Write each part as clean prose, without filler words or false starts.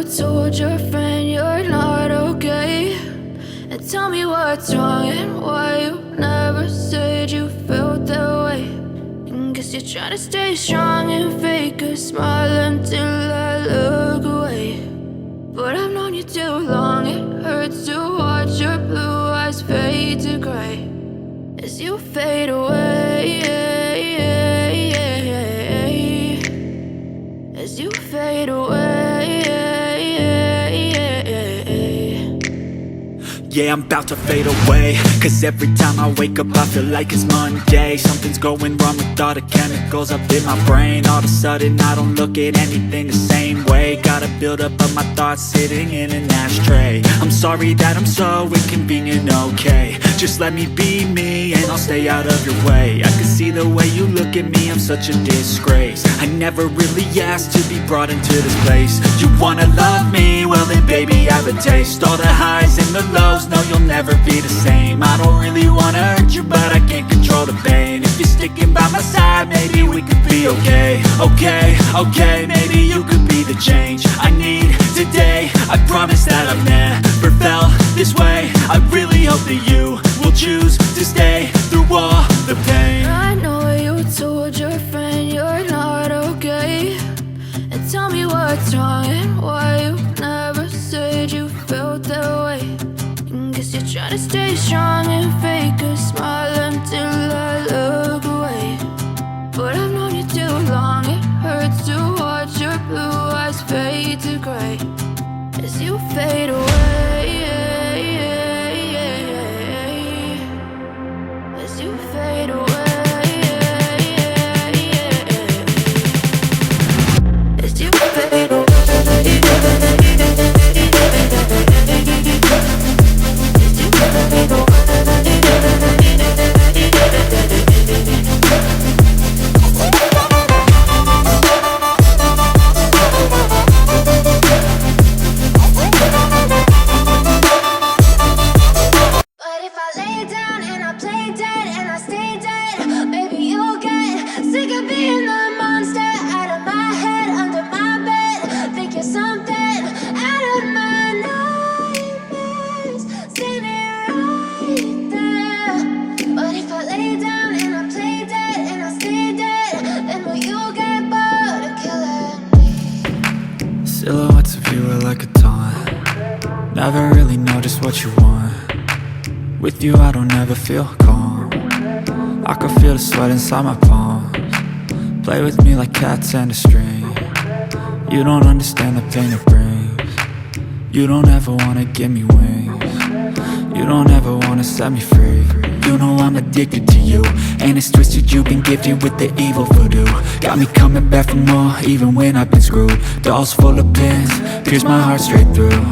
told your friend you're not okay, and tell me what's wrong and why you never said you felt that way. And guess you're trying to stay strong and fake a smile until I look away. But I've known you too long, it hurts to watch your blue eyes fade to gray as you fade away, as you fade away. Yeah, I'm about to fade away, cause every time I wake up I feel like it's Monday. Something's going wrong with all the chemicals up in my brain. All of a sudden I don't look at anything the same way. Got a buildup of my thoughts sitting in an ashtray. I'm sorry that I'm so inconvenient, okay. Just let me be me and I'll stay out of your way. I can see the way you look at me, I'm such a disgrace. I never really asked to be brought into this place. You wanna love me? Well then baby I have a taste. All the highs and the lows, no, you'll never be the same. I don't really wanna hurt you, but I can't control the pain. If you're sticking by my side, maybe we could be okay. Okay, maybe you could be the change I need today. I promise that I've never felt this way. I really hope that you will choose to stay through all the pain. I know you told your friend you're not okay, and tell me what's wrong and why you never said you felt that way. Guess you're trying to stay strong and fake a smile until I look away. But I've known you too long, it hurts to watch your blue eyes fade to gray as you fade away, as you fade away, as you fade away. Silhouettes of you are like a taunt. Never really know just what you want. With you I don't ever feel calm. I can feel the sweat inside my palms. Play with me like cats and a string. You don't understand the pain it brings. You don't ever wanna give me wings. You don't ever wanna set me free. You know I'm addicted to you, and it's twisted, you've been gifted with the evil voodoo. Got me coming back for more, even when I've been screwed. Dolls full of pins, pierce my heart straight through.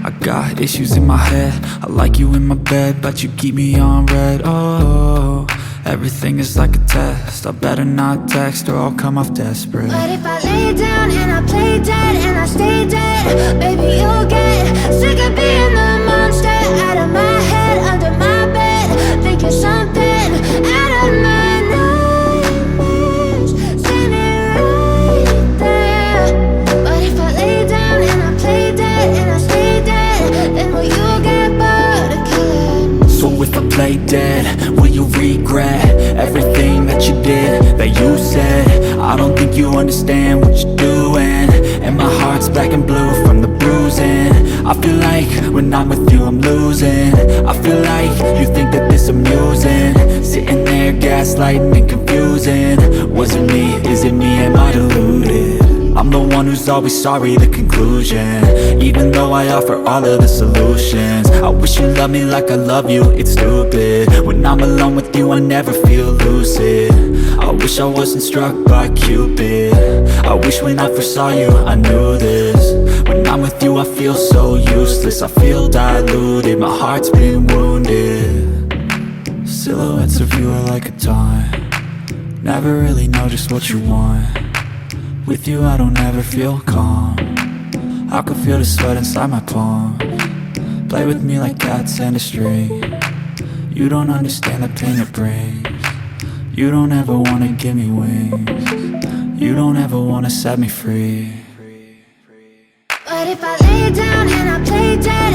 I got issues in my head, I like you in my bed, but you keep me on red. Oh, everything is like a test, I better not text or I'll come off desperate. But if I lay down and I play dead and I stay dead, baby you'll get sick of being the monster out of my head, under my bed. Think you're something out of my nightmares, standing right there. But if I lay down and I play dead and I stay dead, then will you get bored of killing? So if I play dead, will you regret everything that you did, that you said? I don't think you understand what you're doing, and my heart's black and blue from the bruising. I feel like when I'm with you I'm losing. I feel like you think that this amusing, sitting there gaslighting and confusing. Was it me? Is it me? Am I deluded? I'm the one who's always sorry, the conclusion. Even though I offer all of the solutions, I wish you loved me like I love you, it's stupid. When I'm alone with you I never feel lucid. I wish I wasn't struck by Cupid. I wish when I first saw you I knew this. When I'm with you I feel so useless, I feel diluted, my heart's been wounded. Silhouettes of you are like a taunt. Never really know just what you want. With you I don't ever feel calm. I can feel the sweat inside my palms. Play with me like cats and a string. You don't understand the pain it brings. You don't ever wanna give me wings. You don't ever wanna set me free. But if I lay down and I play dead,